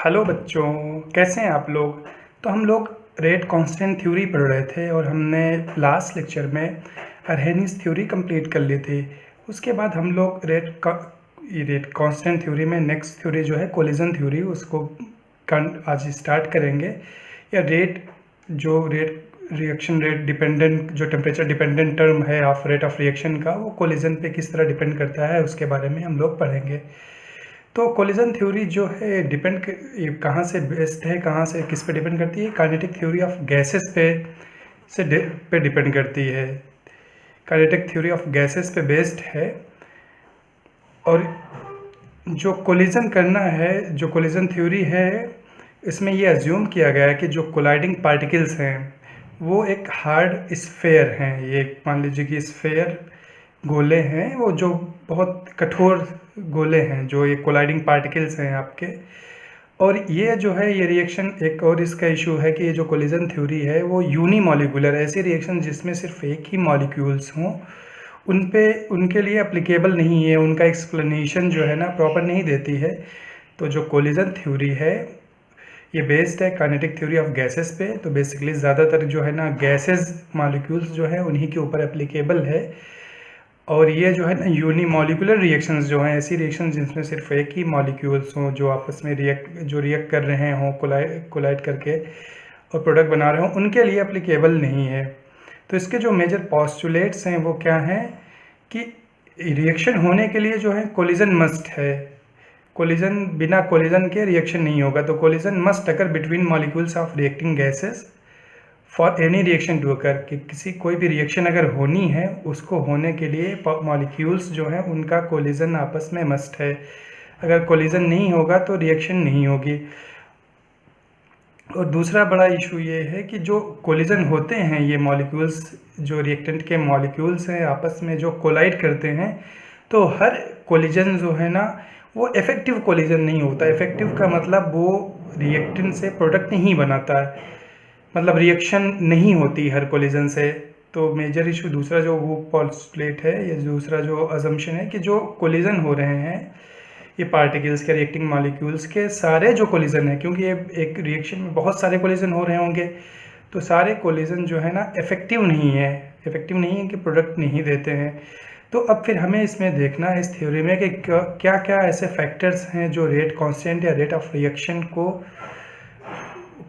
Hello बच्चों, कैसे हैं आप लोग। तो हम लोग रेट कांस्टेंट थ्योरी पढ़ रहे थे और हमने लास्ट लेक्चर में अरहेनिस थ्योरी कंप्लीट कर ली थी। उसके बाद हम लोग रेट कांस्टेंट थ्योरी में नेक्स्ट थ्योरी जो है कोलिजन थ्योरी, उसको आज स्टार्ट करेंगे। या रेट रिएक्शन रेट डिपेंडेंट, जो टेम्परेचर डिपेंडेंट टर्म है ऑफ रेट ऑफ रिएक्शन का, वो कोलिजन पे किस तरह डिपेंड करता है उसके बारे में हम लोग पढ़ेंगे। तो कोलिजन थ्योरी जो है कहाँ से बेस्ड है, कहाँ से किस पे डिपेंड करती है। काइनेटिक थ्योरी ऑफ गैसेस पे डिपेंड करती है। काइनेटिक थ्योरी ऑफ गैसेस पे बेस्ड है। और जो कोलिजन करना है, जो कोलिजन थ्योरी है, इसमें ये अज्यूम किया गया है कि जो कोलाइडिंग पार्टिकल्स हैं वो एक हार्ड स्फेयर हैं। ये मान लीजिए कि स्फेयर गोले हैं, वो जो बहुत कठोर गोले हैं, जो ये कोलाइडिंग पार्टिकल्स हैं आपके। और ये जो है ये रिएक्शन, एक और इसका इशू है कि ये जो कोलिजन थ्योरी है वो यूनिमॉलिक्यूलर, ऐसी रिएक्शन जिसमें सिर्फ एक ही मॉलिक्यूल्स हों उनके लिए एप्लीकेबल नहीं है। उनका एक्सप्लेनेशन जो है ना प्रॉपर नहीं देती है। तो जो कोलिजन थ्योरी है ये बेस्ड है काइनेटिक थ्योरी ऑफ गैसेस पे। तो बेसिकली ज़्यादातर जो है ना गैसेस मॉलिक्यूल्स जो है उन्हीं के ऊपर एप्लीकेबल है। और ये जो है ना यूनिमॉलिक्यूलर रिएक्शंस जो हैं, ऐसी रिएक्शन जिसमें सिर्फ एक ही मॉलिक्यूल्स हों जो आपस में रिएक्ट कर रहे हों, कोलाइड करके और प्रोडक्ट बना रहे हों, उनके लिए एप्लीकेबल नहीं है। तो इसके जो मेजर पॉस्टुलेट्स हैं वो क्या हैं कि रिएक्शन होने के लिए जो है कोलिजन मस्ट है। बिना कोलिजन के रिएक्शन नहीं होगा। तो collision must occur between molecules of reacting gases for any reaction to occur, कि कोई भी रिएक्शन अगर होनी है उसको होने के लिए मॉलिक्यूल्स जो हैं उनका कोलिजन आपस में मस्ट है। अगर कोलिजन नहीं होगा तो रिएक्शन नहीं होगी। और दूसरा बड़ा इशू ये है कि जो कोलिजन होते हैं, ये मॉलिक्यूल्स जो रिएक्टेंट के मॉलिक्यूल्स हैं आपस में जो कोलाइड करते हैं, तो हर कोलिजन जो है ना वो इफेक्टिव कोलिजन नहीं होता। इफेक्टिव का मतलब वो रिएक्टेंट से प्रोडक्ट नहीं बनाता है, मतलब रिएक्शन नहीं होती हर कोलिजन से। तो मेजर इशू दूसरा जो वो पॉस्टुलेट है, ये दूसरा जो अजम्पशन है कि जो कोलिजन हो रहे हैं ये पार्टिकल्स के, रिएक्टिंग मॉलिक्यूल्स के सारे जो कोलिजन है, क्योंकि ये एक रिएक्शन में बहुत सारे कोलिजन हो रहे होंगे, तो सारे कोलिजन जो है ना इफेक्टिव नहीं है कि प्रोडक्ट नहीं देते हैं। तो अब फिर हमें इसमें देखना है इस थ्योरी में कि क्या क्या ऐसे फैक्टर्स हैं जो रेट कांस्टेंट या रेट ऑफ रिएक्शन को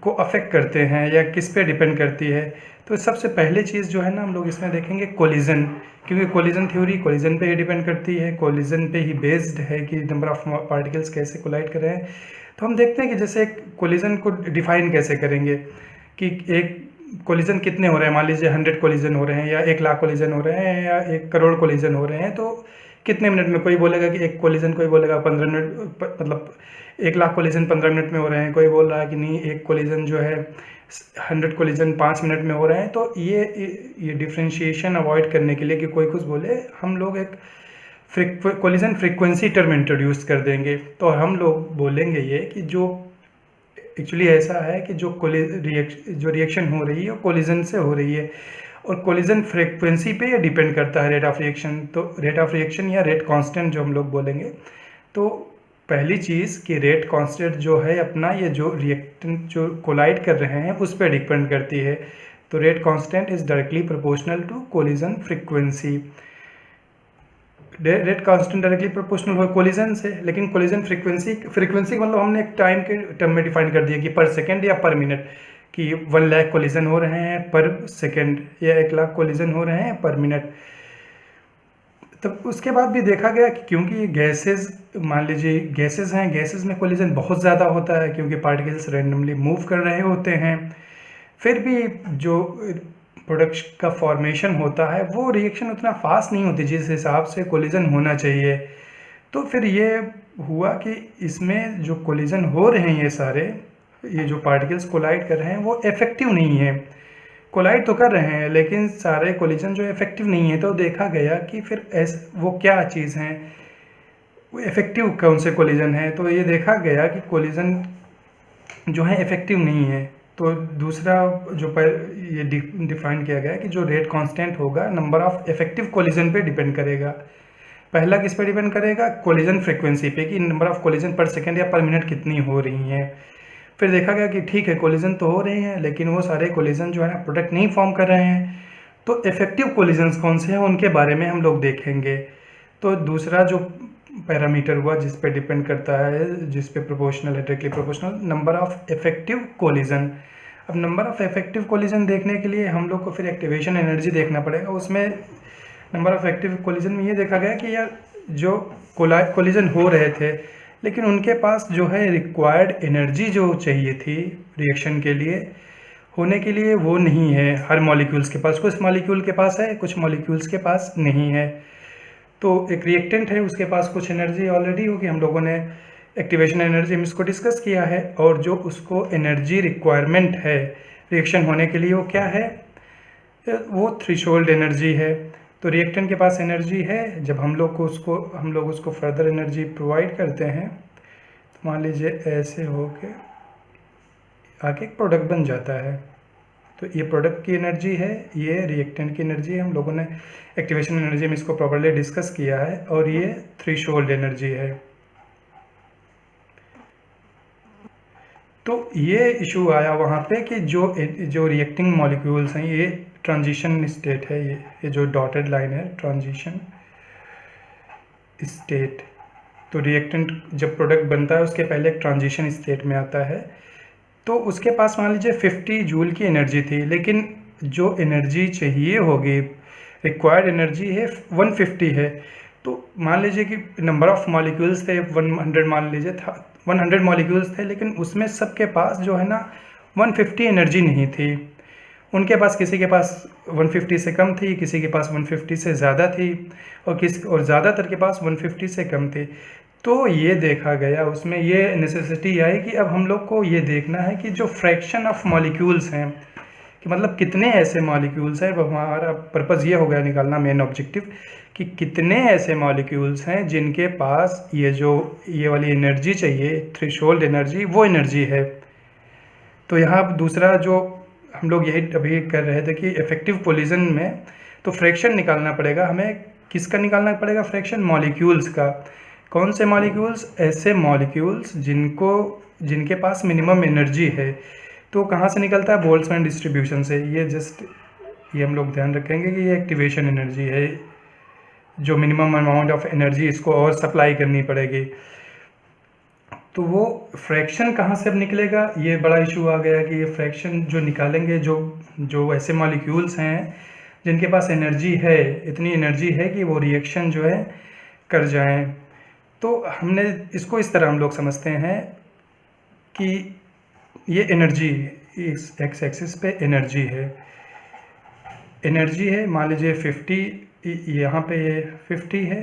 अफेक्ट करते हैं या किस पे डिपेंड करती है। तो सबसे पहले चीज़ जो है ना हम लोग इसमें देखेंगे कोलिजन, क्योंकि कोलिजन थ्योरी कोलिजन पे ही डिपेंड करती है, कोलिजन पे ही बेस्ड है कि नंबर ऑफ पार्टिकल्स कैसे कोलाइड कर रहे हैं। तो हम देखते हैं कि जैसे एक कोलिजन को डिफाइन कैसे करेंगे कि एक कोलिजन कितने हो रहे हैं। मान लीजिए 100 कोलिजन हो रहे हैं या 1 लाख कोलिजन हो रहे हैं या 1 करोड़ कोलिजन हो रहे हैं, तो कितने मिनट में। कोई बोलेगा कि एक कोलिजन, कोई बोलेगा 15 मिनट, मतलब 1 लाख कोलिजन 15 मिनट में हो रहे हैं। कोई बोल रहा है कि नहीं, एक कोलिजन जो है 100 कोलिजन 5 मिनट में हो रहे हैं। तो ये डिफ्रेंशिएशन अवॉइड करने के लिए कि कोई कुछ बोले, हम लोग एक कोलिजन फ्रीक्वेंसी टर्म इंट्रोड्यूस कर देंगे। तो हम लोग बोलेंगे ये कि जो एक्चुअली ऐसा है कि जो रिएक्शन हो रही है वो कोलिजन से हो रही है, और कोलिजन फ्रीक्वेंसी पे ये डिपेंड करता है रेट ऑफ रिएक्शन। तो रेट ऑफ रिएक्शन या रेट कांस्टेंट जो हम लोग बोलेंगे, तो पहली चीज़ कि रेट कांस्टेंट जो है अपना, ये जो रिएक्टेंट जो कोलाइड कर रहे हैं उस पर डिपेंड करती है। तो rate constant is directly proportional to collision frequency. Rate constant directly proportional हो कोलिजन से, लेकिन कोलिजन फ्रीक्वेंसी मतलब हमने एक टाइम के टर्म में डिफाइन कर दिया कि पर सेकेंड या पर मिनट, कि 1 लाख कोलिजन हो रहे हैं पर सेकेंड या 1 लाख कोलिजन हो रहे हैं पर मिनट। तब उसके बाद भी देखा गया कि क्योंकि गैसेस, मान लीजिए गैसेस हैं, गैसेस में कोलिजन बहुत ज़्यादा होता है क्योंकि पार्टिकल्स रैंडमली मूव कर रहे होते हैं। फिर भी जो प्रोडक्ट का फॉर्मेशन होता है वो रिएक्शन उतना फास्ट नहीं होती जिस हिसाब से कोलिजन होना चाहिए। तो फिर ये हुआ कि इसमें जो कोलिजन हो रहे हैं, ये जो पार्टिकल्स कोलाइड कर रहे हैं वो इफेक्टिव नहीं है। कोलाइड तो कर रहे हैं लेकिन सारे कोलिजन जो इफेक्टिव नहीं है। तो देखा गया कि फिर वो क्या चीज़ हैं, वो इफेक्टिव कौन से कोलिजन है। तो ये देखा गया कि कोलिजन जो है इफेक्टिव नहीं है। तो दूसरा जो ये डिफाइन किया गया कि जो रेट कांस्टेंट होगा नंबर ऑफ इफेक्टिव कोलिजन पे डिपेंड करेगा। पहला किस पे डिपेंड करेगा, कोलिजन फ्रीक्वेंसी पे, कि नंबर ऑफ कोलिजन पर सेकेंड या पर मिनट कितनी हो रही हैं। फिर देखा गया कि ठीक है कोलिजन तो हो रहे हैं, लेकिन वो सारे कोलिजन जो है ना प्रोडक्ट नहीं फॉर्म कर रहे हैं। तो इफेक्टिव कोलिजन्स कौन से हैं उनके बारे में हम लोग देखेंगे। तो दूसरा जो पैरामीटर हुआ जिस पे डिपेंड करता है, जिस पे प्रोपोर्शनल है, directly proportional, number of effective collision. अब नंबर ऑफ इफेक्टिव कोलिजन देखने के लिए हम लोग को फिर एक्टिवेशन एनर्जी देखना पड़ेगा। उसमें नंबर ऑफ एक्टिव कोलिजन में ये देखा गया कि यार जो कोलिजन हो रहे थे, लेकिन उनके पास जो है रिक्वायर्ड एनर्जी जो चाहिए थी रिएक्शन के लिए होने के लिए, वो नहीं है हर मॉलिक्यूल्स के पास। कुछ मॉलिक्यूल के पास है, कुछ मॉलिक्यूल्स के पास नहीं है। तो एक रिएक्टेंट है, उसके पास कुछ एनर्जी ऑलरेडी होगी, हम लोगों ने एक्टिवेशन एनर्जी में इसको डिस्कस किया है। और जो उसको एनर्जी रिक्वायरमेंट है रिएक्शन होने के लिए वो क्या है, वो थ्रेशोल्ड एनर्जी है। तो रिएक्टेंट के पास एनर्जी है, जब हम लोग उसको फर्दर एनर्जी प्रोवाइड करते हैं तो मान लीजिए ऐसे हो के आगे एक प्रोडक्ट बन जाता है। तो ये प्रोडक्ट की एनर्जी है, ये रिएक्टेंट की एनर्जी है। हम लोगों ने एक्टिवेशन एनर्जी में इसको प्रॉपर्ली डिस्कस किया है। और ये थ्रेशोल्ड एनर्जी है। तो ये इशू आया वहाँ पे कि जो रिएक्टिंग मॉलिक्यूल्स हैं, ये ट्रांजिशन स्टेट है, ये जो डॉटेड लाइन है ट्रांजिशन स्टेट। तो रिएक्टेंट जब प्रोडक्ट बनता है उसके पहले एक ट्रांजिशन स्टेट में आता है। तो उसके पास मान लीजिए 50 जूल की एनर्जी थी, लेकिन जो एनर्जी चाहिए होगी, रिक्वायर्ड एनर्जी है 150 है। तो मान लीजिए कि नंबर ऑफ मॉलिक्यूल्स थे 100, मान लीजिए था 100 मॉलिक्यूल्स थे, लेकिन उसमें सबके पास जो है ना 150 एनर्जी नहीं थी। उनके पास किसी के पास 150 से कम थी, किसी के पास 150 से ज़्यादा थी, और ज़्यादातर के पास 150 से कम थी। तो ये देखा गया, उसमें ये नेसेसिटी आई कि अब हम लोग को ये देखना है कि जो फ्रैक्शन ऑफ मॉलिक्यूल्स हैं, कि मतलब कितने ऐसे मॉलिक्यूल्स हैं। हमारा पर्पज़ ये हो गया निकालना, मेन ऑब्जेक्टिव, कि कितने ऐसे मॉलिक्यूल्स हैं जिनके पास ये वाली एनर्जी चाहिए, थ्रेशोल्ड एनर्जी, वो एनर्जी है। तो यहाँ दूसरा जो हम लोग यही अभी कर रहे थे कि इफेक्टिव कोलिजन में तो फ्रैक्शन निकालना पड़ेगा हमें। किसका निकालना पड़ेगा फ्रैक्शन? मॉलिक्यूल्स का। कौन से मॉलिक्यूल्स? ऐसे मॉलिक्यूल्स जिनके पास मिनिमम एनर्जी है। तो कहाँ से निकलता है? बोल्ट्जमैन डिस्ट्रीब्यूशन से। ये हम लोग ध्यान रखेंगे कि ये एक्टिवेशन एनर्जी है, जो मिनिमम अमाउंट ऑफ एनर्जी इसको और सप्लाई करनी पड़ेगी। तो वो फ्रैक्शन कहाँ से अब निकलेगा, ये बड़ा इशू आ गया कि ये फ्रैक्शन जो निकालेंगे, जो ऐसे मॉलिक्यूल्स हैं जिनके पास एनर्जी है, इतनी एनर्जी है कि वो रिएक्शन जो है कर जाएं। तो हमने इसको इस तरह हम लोग समझते हैं कि ये एनर्जी इस एक्स एक्सिस पे एनर्जी है, मान लीजिए 50, यहाँ पे ये 50 है,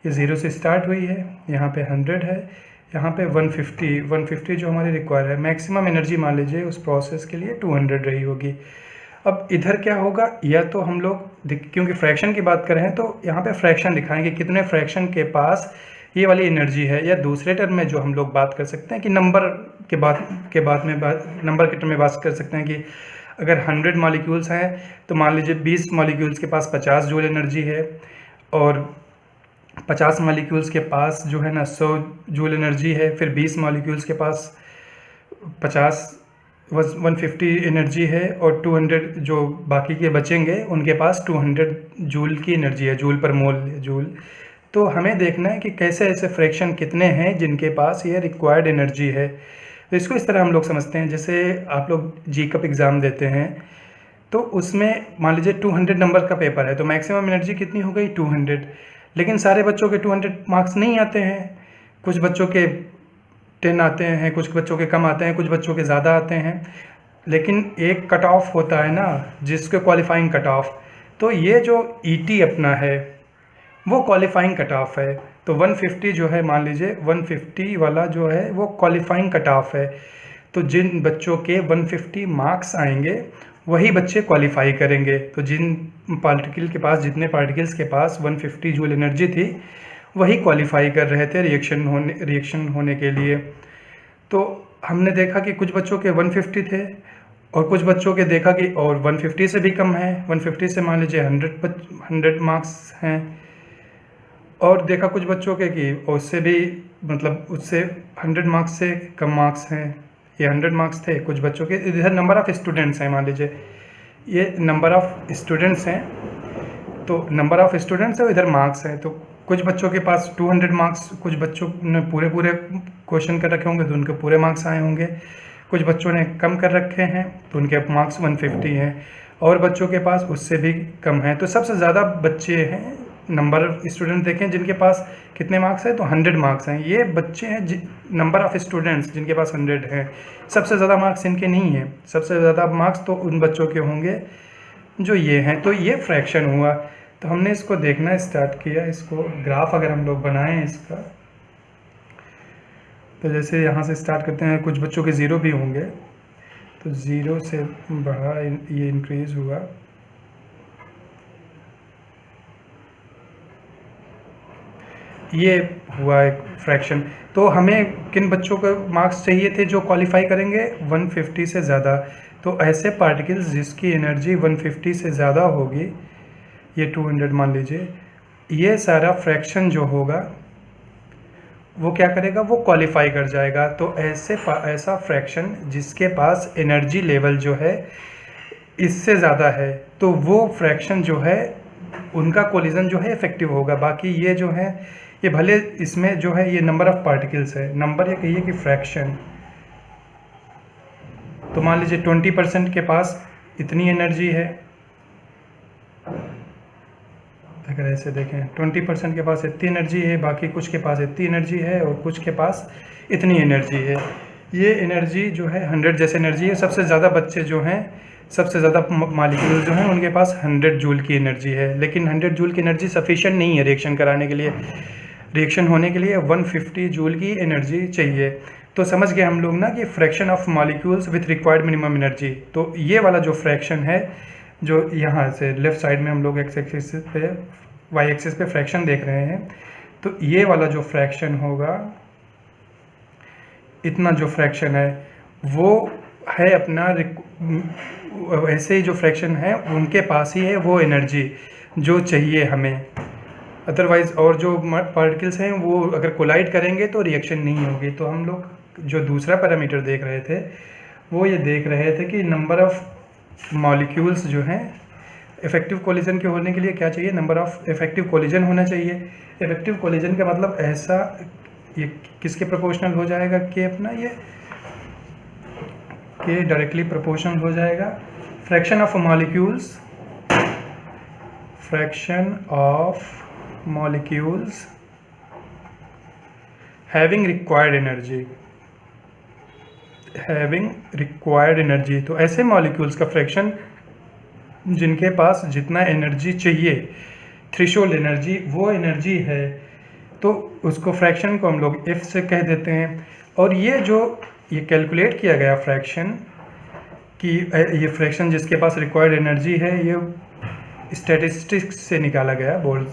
ये 0 से स्टार्ट हुई है, यहाँ पे 100 है, यहाँ पे 150 जो हमारी रिक्वायर है। मैक्सिमम एनर्जी मान लीजिए उस प्रोसेस के लिए 200 रही होगी। अब इधर क्या होगा, या तो हम लोग क्योंकि फ्रैक्शन की बात कर रहे हैं तो यहाँ पे फ्रैक्शन दिखाएंगे कितने फ्रैक्शन के पास ये वाली एनर्जी है। या दूसरे टर्म में जो हम लोग बात कर सकते हैं कि नंबर के टर्म में बात कर सकते हैं कि अगर 100 मॉलिक्यूल्स हैं तो मान लीजिए 20 मॉलिक्यूल्स के पास 50 जूल एनर्जी है, और 50 मॉलिक्यूल्स के पास जो है ना 100 जूल एनर्जी है। फिर 20 मॉलिक्यूल्स के पास 150 एनर्जी है, और 200 जो बाकी के बचेंगे उनके पास 200 जूल की एनर्जी है, जूल पर मोल जूल। तो हमें देखना है कि कैसे ऐसे फ्रैक्शन कितने हैं जिनके पास ये रिक्वायर्ड एनर्जी है। तो इसको इस तरह हम लोग समझते हैं, जैसे आप लोग GCAP एग्ज़ाम देते हैं तो उसमें मान लीजिए 200 नंबर का पेपर है, तो मैक्सिमम एनर्जी कितनी हो गई? 200। लेकिन सारे बच्चों के 200 मार्क्स नहीं आते हैं, कुछ बच्चों के 10 आते हैं, कुछ बच्चों के कम आते हैं, कुछ बच्चों के ज़्यादा आते हैं। लेकिन एक कट ऑफ होता है ना, जिसके क्वालिफाइंग कट ऑफ। तो ये जो ET अपना है वो क्वालिफाइंग कट ऑफ है। तो 150 जो है, मान लीजिए 150 वाला जो है वो क्वालिफाइंग कट ऑफ है। तो जिन बच्चों के 150 मार्क्स आएंगे वही बच्चे क्वालिफाई करेंगे। तो जितने पार्टिकल्स के पास 150 जूल एनर्जी थी वही क्वालिफाई कर रहे थे रिएक्शन होने के लिए। तो हमने देखा कि कुछ बच्चों के 150 थे, और कुछ बच्चों के देखा कि और 150 से भी कम है। 150 से मान लीजिए 100 मार्क्स हैं, और देखा कुछ बच्चों के कि उससे भी मतलब उससे 100 मार्क्स से कम मार्क्स हैं, ये 100 मार्क्स थे। कुछ बच्चों के इधर नंबर ऑफ़ स्टूडेंट्स हैं, मान लीजिए ये नंबर ऑफ़ स्टूडेंट्स हैं, तो नंबर ऑफ़ स्टूडेंट्स है, इधर मार्क्स हैं। तो कुछ बच्चों के पास 200 मार्क्स, कुछ बच्चों ने पूरे क्वेश्चन कर रखे होंगे तो उनके पूरे मार्क्स आए होंगे। कुछ बच्चों ने कम कर रखे हैं तो उनके मार्क्स 150 हैं, और बच्चों के पास उससे भी कम है। तो सबसे ज़्यादा बच्चे हैं, नंबर स्टूडेंट देखें जिनके पास कितने मार्क्स हैं, तो 100 मार्क्स हैं। ये बच्चे हैं नंबर ऑफ़ स्टूडेंट्स जिनके पास 100 हैं। सबसे ज़्यादा मार्क्स इनके नहीं हैं, सबसे ज़्यादा मार्क्स तो उन बच्चों के होंगे जो ये हैं। तो ये फ्रैक्शन हुआ। तो हमने इसको देखना स्टार्ट किया, इसको ग्राफ अगर हम लोग बनाएं इसका, तो जैसे यहाँ से स्टार्ट करते हैं, कुछ बच्चों के ज़ीरो भी होंगे, तो ज़ीरो से बढ़ा ये इंक्रीज़ हुआ, ये हुआ एक फ्रैक्शन। तो हमें किन बच्चों को मार्क्स चाहिए थे जो क्वालिफाई करेंगे 150 से ज़्यादा। तो ऐसे पार्टिकल्स जिसकी एनर्जी 150 से ज़्यादा होगी, ये 200 मान लीजिए, ये सारा फ्रैक्शन जो होगा वो क्या करेगा, वो क्वालिफाई कर जाएगा। तो ऐसा फ्रैक्शन जिसके पास एनर्जी लेवल जो है इससे ज़्यादा है, तो वो फ्रैक्शन जो है उनका कोलिजन जो है इफेक्टिव होगा। बाकी ये जो है, ये भले इसमें जो है ये नंबर ऑफ़ पार्टिकल्स है, नंबर ये कहिए कि फ्रैक्शन। तो मान लीजिए 20% के पास इतनी एनर्जी है, अगर ऐसे देखें 20% के पास इतनी एनर्जी है, बाकी कुछ के पास इतनी एनर्जी है और कुछ के पास इतनी एनर्जी है। ये एनर्जी जो है 100 जैसे एनर्जी है। सबसे ज़्यादा बच्चे जो हैं, सबसे ज़्यादा मॉलिक्यूल जो हैं उनके पास 100 जूल की एनर्जी है, लेकिन 100 जूल की एनर्जी सफिशिएंट नहीं है रिएक्शन कराने के लिए। रिएक्शन होने के लिए 150 जूल की एनर्जी चाहिए। तो समझ गए हम लोग ना कि fraction of molecules with required minimum energy. तो ये वाला जो फ्रैक्शन है, जो यहाँ से लेफ़्ट साइड में हम लोग एक्स एक्सिस पे, वाई एक्सिस पे फ्रैक्शन देख रहे हैं, तो ये वाला जो फ्रैक्शन होगा, इतना जो फ्रैक्शन है वो है अपना, ऐसे ही जो फ्रैक्शन है उनके पास ही है वो एनर्जी जो चाहिए हमें। अदरवाइज़ और जो पार्टिकल्स हैं वो अगर कोलाइड करेंगे तो रिएक्शन नहीं होगी। तो हम लोग जो दूसरा पैरामीटर देख रहे थे वो ये देख रहे थे कि नंबर ऑफ़ मॉलिक्यूल्स जो हैं, इफेक्टिव कोलिजन के होने के लिए क्या चाहिए, नंबर ऑफ़ इफेक्टिव कोलिजन होना चाहिए। इफेक्टिव कोलिजन का मतलब ऐसा, ये किसके प्रोपोर्शनल हो जाएगा, कि अपना ये के डायरेक्टली प्रोपोर्शनल हो जाएगा fraction of molecules, fraction of molecules having required energy, तो ऐसे मॉलिक्यूल्स का फ्रैक्शन जिनके पास जितना एनर्जी चाहिए, थ्रेशोल्ड एनर्जी, वो एनर्जी है, तो उसको फ्रैक्शन को हम लोग एफ से कह देते हैं। और ये जो ये कैलकुलेट किया गया फ्रैक्शन, कि ये फ्रैक्शन जिसके पास रिक्वायर्ड एनर्जी है, ये स्टैटिस्टिक्स से निकाला गया बोर्ड,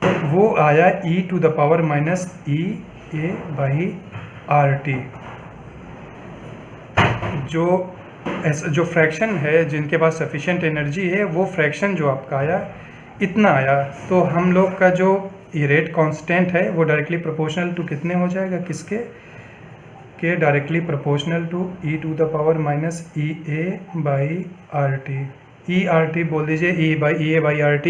तो वो आया e⁻⁻⁸ जो फ्रैक्शन है जिनके पास सफिशिएंट एनर्जी है, वो फ्रैक्शन जो आपका आया इतना आया। तो हम लोग का जो ये रेट कांस्टेंट है वो डायरेक्टली प्रोपोर्शनल टू कितने हो जाएगा, किसके के directly proportional to e⁻⁻ EA/RT बोल दीजिए, EA/RT,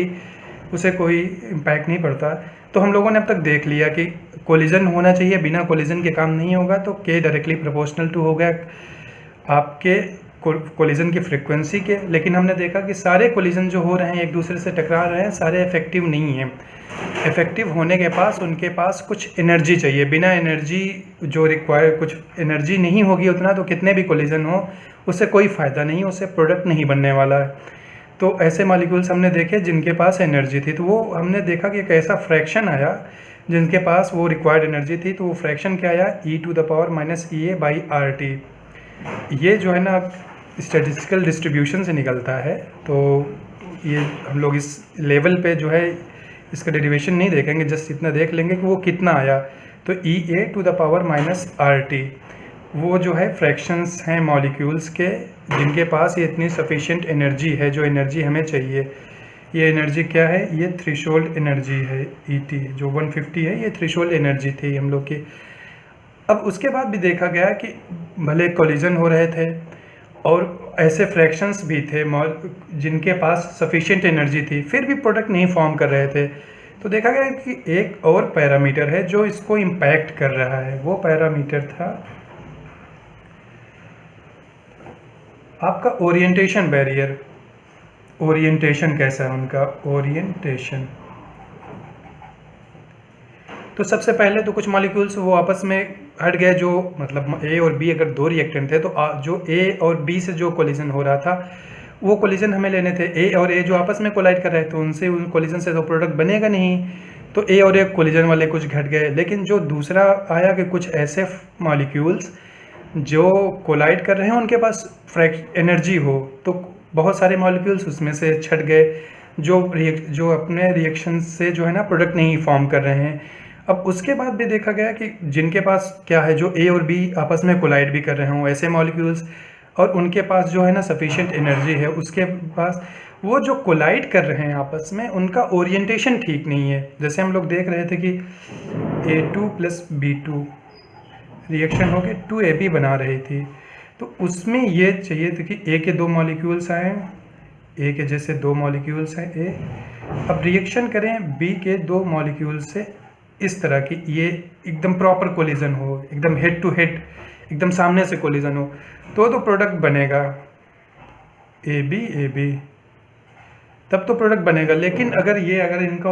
उसे कोई इम्पैक्ट नहीं पड़ता। तो हम लोगों ने अब तक देख लिया कि कोलिजन होना चाहिए, बिना कोलिजन के काम नहीं होगा, तो के डायरेक्टली प्रोपोर्शनल टू हो गया आपके कोलिजन की फ्रीक्वेंसी के। लेकिन हमने देखा कि सारे कोलिजन जो हो रहे हैं, एक दूसरे से टकरा रहे हैं, सारे इफेक्टिव नहीं हैं। इफेक्टिव होने के पास उनके पास कुछ एनर्जी चाहिए, बिना एनर्जी जो रिक्वायर, कुछ एनर्जी नहीं होगी उतना, तो कितने भी कोलिजन हो उससे कोई फ़ायदा नहीं, उससे प्रोडक्ट नहीं बनने वाला है। तो ऐसे मॉलिक्यूल्स हमने देखे जिनके पास एनर्जी थी, तो वो हमने देखा कि एक ऐसा फ्रैक्शन आया जिनके पास वो रिक्वायर्ड एनर्जी थी, तो वो फ्रैक्शन क्या आया, e⁻⁻EA/RT। ये जो है ना स्टैटिस्टिकल डिस्ट्रीब्यूशन से निकलता है। तो ये हम लोग इस लेवल पे जो है इसका डेरिवेशन नहीं देखेंगे, जस्ट इतना देख लेंगे कि वो कितना आया। तो EA⁻⁻RT वो जो है फ्रैक्शंस हैं मॉलिक्यूल्स के जिनके पास ये इतनी सफिशिएंट एनर्जी है, जो एनर्जी हमें चाहिए। ये एनर्जी क्या है, ये थ्रेशोल्ड एनर्जी है ET, जो 150 है ये थ्रेशोल्ड एनर्जी थी हम लोग की। अब उसके बाद भी देखा गया कि भले कोलिजन हो रहे थे और ऐसे फ्रैक्शंस भी थे जिनके पास सफिशिएंट एनर्जी थी, फिर भी प्रोडक्ट नहीं फॉर्म कर रहे थे। तो देखा गया कि एक और पैरामीटर है जो इसको इम्पैक्ट कर रहा है, वो पैरामीटर था आपका ओरिएंटेशन बैरियर। ओरिएंटेशन कैसा है उनका, ओरिएंटेशन। तो सबसे पहले तो कुछ मॉलिक्यूल्स वो आपस में हट गए, जो मतलब A और B अगर दो रिएक्टेंट थे तो जो A और B से जो कोलिजन हो रहा था वो कोलिजन हमें लेने थे। A और A जो आपस में कोलाइड कर रहे थे उनसे, उन कोलिजन से तो प्रोडक्ट बनेगा नहीं, तो A और A कोलिजन वाले कुछ घट गए। लेकिन जो दूसरा आया कि कुछ ऐसे मॉलिक्यूल्स जो कोलाइड कर रहे हैं उनके पास एनर्जी हो, तो बहुत सारे मॉलिक्यूल्स उसमें से छट गए जो अपने रिएक्शन से जो है ना प्रोडक्ट नहीं फॉर्म कर रहे हैं। अब उसके बाद भी देखा गया कि जिनके पास क्या है, जो A और B आपस में कोलाइड भी कर रहे हों ऐसे मॉलिक्यूल्स, और उनके पास जो है ना सफिशिएंट एनर्जी है, उसके पास वो जो कोलाइड कर रहे हैं आपस में उनका ओरिएंटेशन ठीक नहीं है। जैसे हम लोग देख रहे थे कि A2 + B2 रिएक्शन होकर 2AB बना रही थी, तो उसमें ये चाहिए था कि A के दो मॉलिक्यूल्स आएँ, A के जैसे दो मॉलिक्यूल्स हैं A, अब रिएक्शन करें B के दो मॉलिक्यूल्स से इस तरह की, ये एकदम प्रॉपर कोलिजन हो, एकदम हेड टू हेड, एकदम सामने से कोलिजन हो, तो प्रोडक्ट बनेगा AB, तब तो प्रोडक्ट बनेगा। लेकिन अगर इनका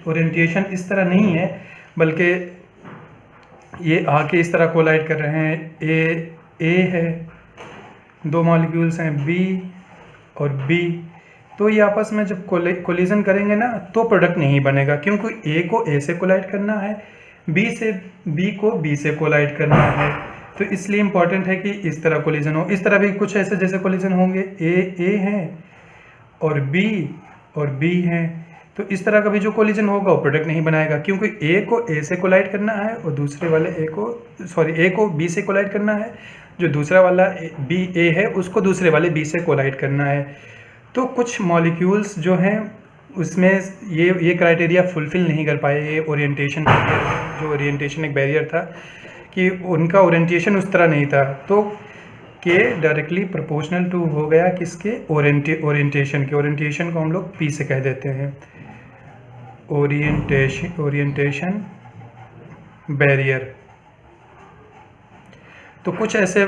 ओरिएंटेशन इस तरह नहीं है, बल्कि ये आके इस तरह कोलाइड कर रहे हैं, A है, दो मॉलिक्यूल्स हैं B और B, तो ये आपस में जब कोलिजन करेंगे ना तो प्रोडक्ट नहीं बनेगा, क्योंकि A को A से कोलाइड करना है, B को B से कोलाइड करना है। तो इसलिए इम्पॉर्टेंट है कि इस तरह कोलिजन हो। इस तरह भी कुछ ऐसे जैसे कोलिजन होंगे, A हैं और B हैं, तो इस तरह का भी जो कोलिजन होगा वो प्रोडक्ट नहीं बनाएगा, क्योंकि A को A से कोलाइड करना है और दूसरे वाले A को B से कोलाइड करना है, जो दूसरा वाला A है उसको दूसरे वाले B से कोलाइड करना है। तो कुछ मॉलिक्यूल्स जो हैं उसमें ये क्राइटेरिया फुलफ़िल नहीं कर पाए। ये ओरिएंटेशन जो ओरिएंटेशन एक बैरियर था कि उनका ओरिएंटेशन उस तरह नहीं था, तो K डायरेक्टली प्रोपोर्शनल टू हो गया किसके, ओरिएंटेशन के। ओरिएंटेशन को हम लोग P से कह देते हैं, ओरिएंटेशन बैरियर। तो कुछ ऐसे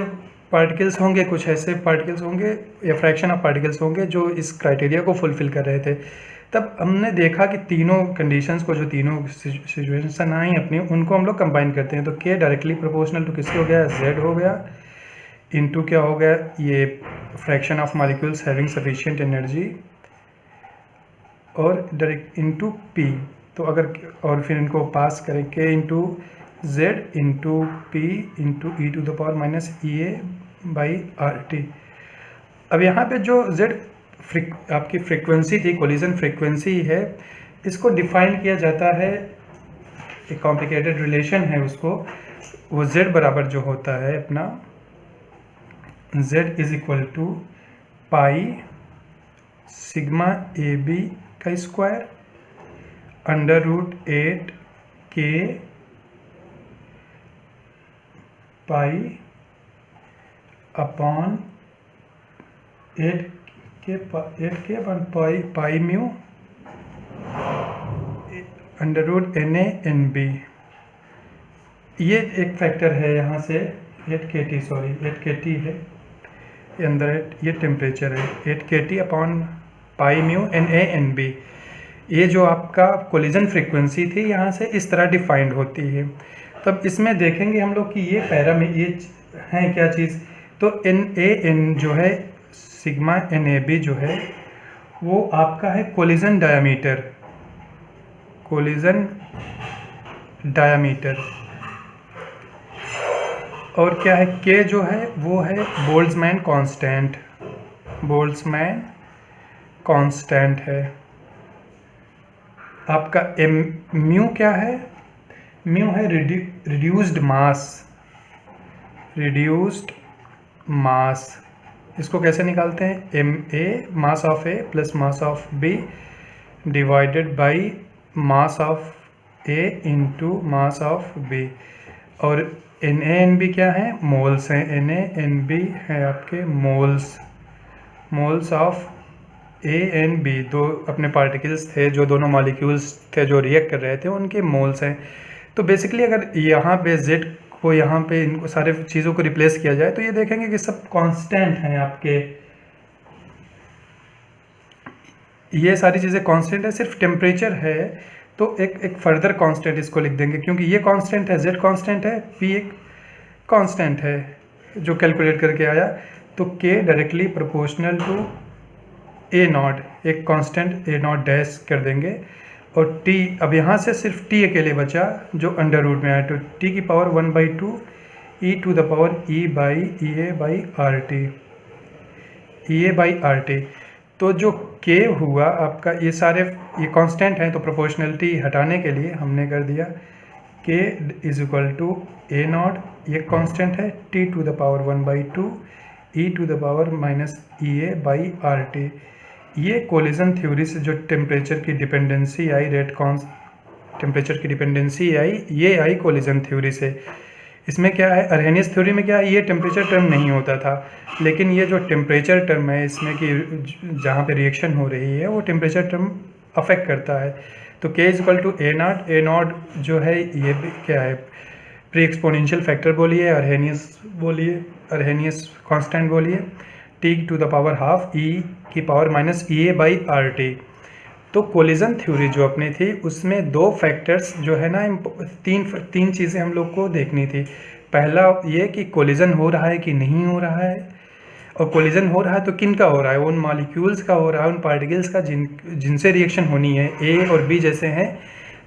पार्टिकल्स होंगे, कुछ ऐसे पार्टिकल्स होंगे या फ्रैक्शन ऑफ पार्टिकल्स होंगे जो इस क्राइटेरिया को फुलफ़िल कर रहे थे। तब हमने देखा कि तीनों कंडीशंस को, जो तीनों सिचुएशन आई अपनी, उनको हम लोग कंबाइन करते हैं। तो K डायरेक्टली प्रोपोर्शनल टू किसके हो गया, Z हो गया, इनटू क्या हो गया, ये fraction of molecules having sufficient energy, और डायरेक्ट इनटू P। तो अगर और फिर इनको पास करें K into Z into P into e⁻⁸ अब यहाँ पे जो Z आपकी फ्रीक्वेंसी थी, कोलिजन फ्रीक्वेंसी है, इसको डिफाइन किया जाता है, एक कॉम्प्लिकेटेड रिलेशन है उसको, वो Z बराबर जो होता है अपना, Z = पाई सिग्मा AB का square √8 K pi upon 8K अपन पाई म्यू √NaNB। ये एक फैक्टर है यहाँ से 8KT है ये अंदर, ये टेम्परेचर है 8KT upon pi mu NaNB। ये जो आपका कोलिजन फ्रीक्वेंसी थी यहाँ से इस तरह डिफाइंड होती है। तब इसमें देखेंगे हम लोग कि ये ये हैं क्या चीज़, तो NaN जो है, सिग्मा NaB जो है, वो आपका है कोलिजन डायामीटर, और क्या है K जो है वो है बोल्ट्जमैन कांस्टेंट है। आपका म्यू क्या है, म्यू है रिड्यूस्ड मास। इसको कैसे निकालते हैं, Ma mass of A plus mass of B divided by mass of a into mass of b. और एन ए एन बी क्या है? मोल्स हैं। एन ए एन बी है आपके moles of A n B. दो अपने particles थे, जो दोनों मॉलिक्यूल्स थे जो रिएक्ट कर रहे थे, उनके मोल्स हैं। तो बेसिकली अगर यहाँ पे z को यहाँ पे इनको सारे चीज़ों को रिप्लेस किया जाए तो ये देखेंगे कि सब कांस्टेंट हैं आपके। ये सारी चीज़ें कांस्टेंट है, सिर्फ टेम्परेचर है तो एक फर्दर कांस्टेंट इसको लिख देंगे, क्योंकि ये कांस्टेंट है, z कांस्टेंट है, p एक कांस्टेंट है जो कैलकुलेट करके आया। तो k directly proportional to a naught, एक कांस्टेंट a नॉट डैश कर देंगे। और t, अब यहाँ से सिर्फ t अकेले बचा जो अंडर रूट में आया, तो t की power 1/2 e to the power e by R T. तो जो k हुआ आपका, ये सारे ये कांस्टेंट हैं, तो प्रोपोर्शनलिटी हटाने के लिए हमने कर दिया k is equal to a naught, ये कांस्टेंट है, t to the power 1/2 e to the power minus E A by R T. ये कोलिजन थ्योरी से जो टेम्परेचर की डिपेंडेंसी आई, टेम्परेचर की डिपेंडेंसी आई, ये आई कोलिजन थ्योरी से। इसमें क्या है, अर्हेनियस थ्योरी में क्या है, ये टेम्परेचर टर्म नहीं होता था, लेकिन ये जो टेम्परेचर टर्म है इसमें कि जहाँ पे रिएक्शन हो रही है वो टेम्परेचर टर्म अफेक्ट करता है। तो k is equal to A naught जो है ये क्या है, प्री एक्सपोनेंशियल फैक्टर बोलिए, अर्हेनियस कांस्टेंट बोलिए, t to the power half e की power minus E A by R T. तो कोलिजन थ्योरी जो अपनी थी उसमें दो फैक्टर्स जो है ना, तीन चीज़ें हम लोग को देखनी थी। पहला ये कि कोलिजन हो रहा है कि नहीं हो रहा है, और कोलिजन हो रहा है तो किन का हो रहा है, उन मॉलिक्यूल्स का हो रहा है, उन पार्टिकल्स का जिनसे रिएक्शन होनी है। ए और बी जैसे हैं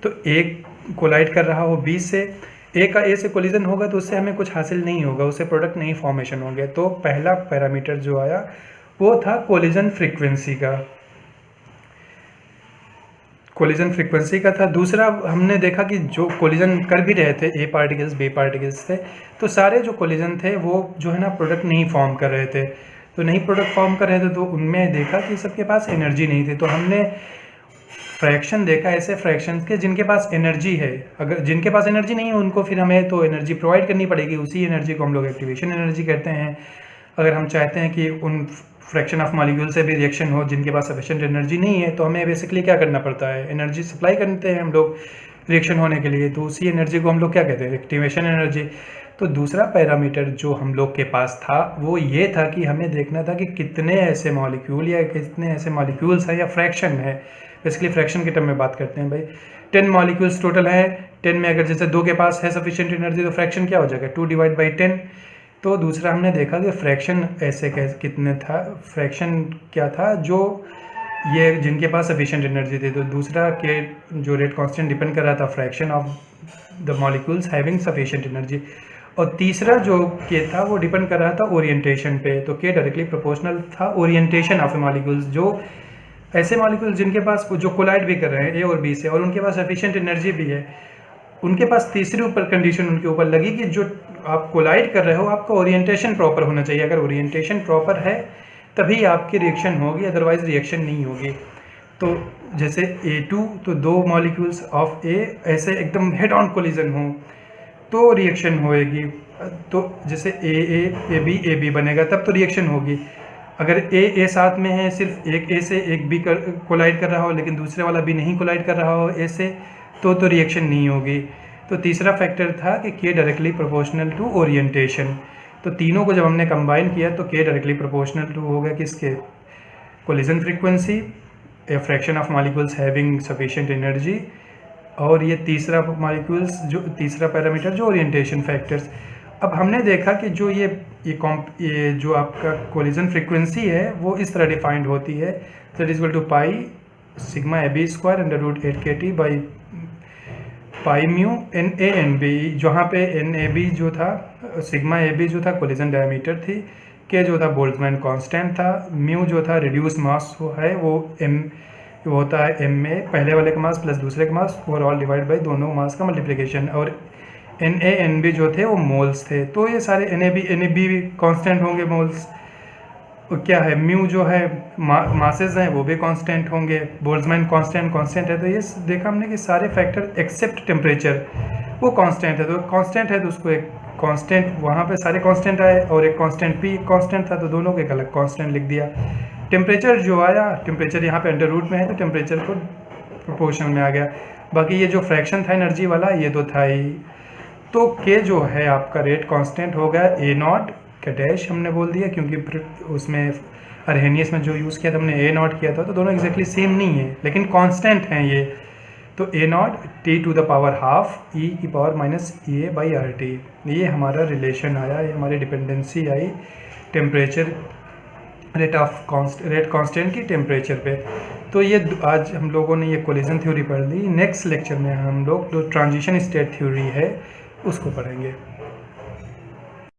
तो ए कोलाइड कर रहा हो बी से, ए का ए से कोलिजन होगा तो उससे हमें कुछ हासिल नहीं होगा, उससे प्रोडक्ट नहीं फॉर्मेशन होंगे। तो पहला पैरामीटर जो आया वो था कोलिजन फ्रीक्वेंसी का, कोलिजन फ्रीक्वेंसी का था। दूसरा हमने देखा कि जो कोलिजन कर भी रहे थे, ए पार्टिकल्स बी पार्टिकल्स थे, तो सारे जो कोलिजन थे वो जो है ना प्रोडक्ट नहीं फॉर्म कर रहे थे। तो नहीं प्रोडक्ट फॉर्म कर रहे थे तो उनमें देखा कि सबके पास एनर्जी नहीं थी। तो हमने फ्रैक्शन देखा ऐसे फ्रैक्शंस के जिनके पास एनर्जी है, अगर जिनके पास एनर्जी नहीं है उनको फिर हमें तो एनर्जी प्रोवाइड करनी पड़ेगी, उसी एनर्जी को हम लोग एक्टिवेशन एनर्जी कहते हैं। अगर हम चाहते हैं कि उन फ्रैक्शन ऑफ मॉलिक्यूल से भी रिएक्शन हो जिनके पास सफिशिएंट एनर्जी नहीं है, तो हमें बेसिकली क्या करना पड़ता है, एनर्जी सप्लाई करते हैं हम लोग रिएक्शन होने के लिए, तो उसी एनर्जी को हम लोग क्या कहते हैं, एक्टिवेशन एनर्जी। तो दूसरा पैरामीटर जो हम लोग के पास था वो ये था कि हमें देखना था कि कितने ऐसे मॉलिक्यूल या कितने ऐसे मॉलिक्यूल्स हैं या फ्रैक्शन है, बेसिकली फ्रैक्शन के टर्म में बात करते हैं भाई। 10 मॉलिक्यूल्स टोटल है, 10 में अगर जैसे 2 के पास है सफिशिएंट एनर्जी तो फ्रैक्शन क्या हो जाएगा, 2/10। तो दूसरा हमने देखा कि फ्रैक्शन ऐसे कितने था, फ्रैक्शन क्या था जो ये जिनके पास सफिशिएंट एनर्जी थी। तो दूसरा के जो रेट कांस्टेंट डिपेंड कर रहा था fraction of the molecules having sufficient energy. और तीसरा जो के था वो डिपेंड कर रहा था ओरिएंटेशन पे, तो के डायरेक्टली प्रोपोर्शनल था ओरिएंटेशन ऑफ मॉलिक्यूल्स। जो ऐसे मॉलिक्यूल्स जिनके पास जो कोलाइड भी कर रहे हैं ए और बी से और उनके पास सफिशिएंट एनर्जी भी है, उनके पास तीसरी ऊपर कंडीशन उनके ऊपर लगी कि जो आप कोलाइड कर रहे हो आपका ओरिएंटेशन प्रॉपर होना चाहिए। अगर ओरिएंटेशन प्रॉपर है तभी आपकी रिएक्शन होगी, अदरवाइज रिएक्शन नहीं होगी। तो जैसे A2 तो 2 मॉलिक्यूल्स ऑफ A ऐसे एकदम हेड ऑन कोलिजन हो तो रिएक्शन होएगी। तो जैसे AB बनेगा तब तो रिएक्शन होगी। अगर A साथ में है, सिर्फ एक A से एक B कोलाइड कर रहा हो लेकिन दूसरे वाला B नहीं कोलाइड कर रहा हो A से, तो रिएक्शन नहीं होगी। तो तीसरा फैक्टर था कि K directly proportional to orientation. तो तीनों को जब हमने कंबाइन किया तो K डायरेक्टली प्रोपोर्शनल टू हो गया किसके, collision frequency, a fraction of molecules having sufficient energy, और ये तीसरा मॉलिक्यूल्स जो तीसरा पैरामीटर जो ओरिएंटेशन फैक्टर्स। अब हमने देखा कि जो ये जो आपका कोलिजन फ्रीक्वेंसी है वो इस तरह डिफाइंड होती है, that is equal to pi sigma AB square √8KT by pi mu NA/NB, जहाँ पे NAB जो था, सिग्मा AB जो था कोलिजन डायमीटर थी, K जो था बोल्ट्जमैन कांस्टेंट था, म्यू जो था रिड्यूस मास है वो होता है MA पहले वाले का मास प्लस दूसरे का मास ओवरऑल डिवाइड बाई दोनों मास का मल्टीप्लिकेशन, और NA/NB जो थे वो मोल्स थे। तो ये सारे NAB कांस्टेंट होंगे मोल्स, क्या है, म्यू जो है मासेस हैं वो भी कांस्टेंट होंगे, बोल्ट्जमैन कांस्टेंट है। तो ये देखा हमने कि सारे फैक्टर एक्सेप्ट टेम्परेचर वो कांस्टेंट है। तो कांस्टेंट है तो उसको एक कांस्टेंट, वहाँ पे सारे कांस्टेंट आए और एक कांस्टेंट पी कांस्टेंट था तो दोनों को एक अलग कांस्टेंट लिख दिया। टेम्परेचर जो आया, टेम्परेचर यहाँ पे अंडर रूट में है तो टेम्परेचर को प्रोपोर्शन में आ गया। बाकी ये जो फ्रैक्शन था एनर्जी वाला ये तो था ही। तो के जो है आपका रेट कांस्टेंट हो गया ए नॉट का डैश हमने बोल दिया, क्योंकि उसमें अरहेनियस में जो यूज़ किया था हमने ए नॉट किया था, तो दोनों एग्जैक्टली सेम नहीं है लेकिन कांस्टेंट हैं ये। तो A not T to the power half e की power minus E A by R T, ये हमारा रिलेशन आया, ये हमारी डिपेंडेंसी आई टेम्परेचर रेट कांस्टेंट की टेम्परेचर पे। तो ये आज हम लोगों ने ये कोलिजन थ्योरी पढ़ ली। नेक्स्ट लेक्चर में हम लोग जो ट्रांजिशन स्टेट थ्योरी है उसको पढ़ेंगे।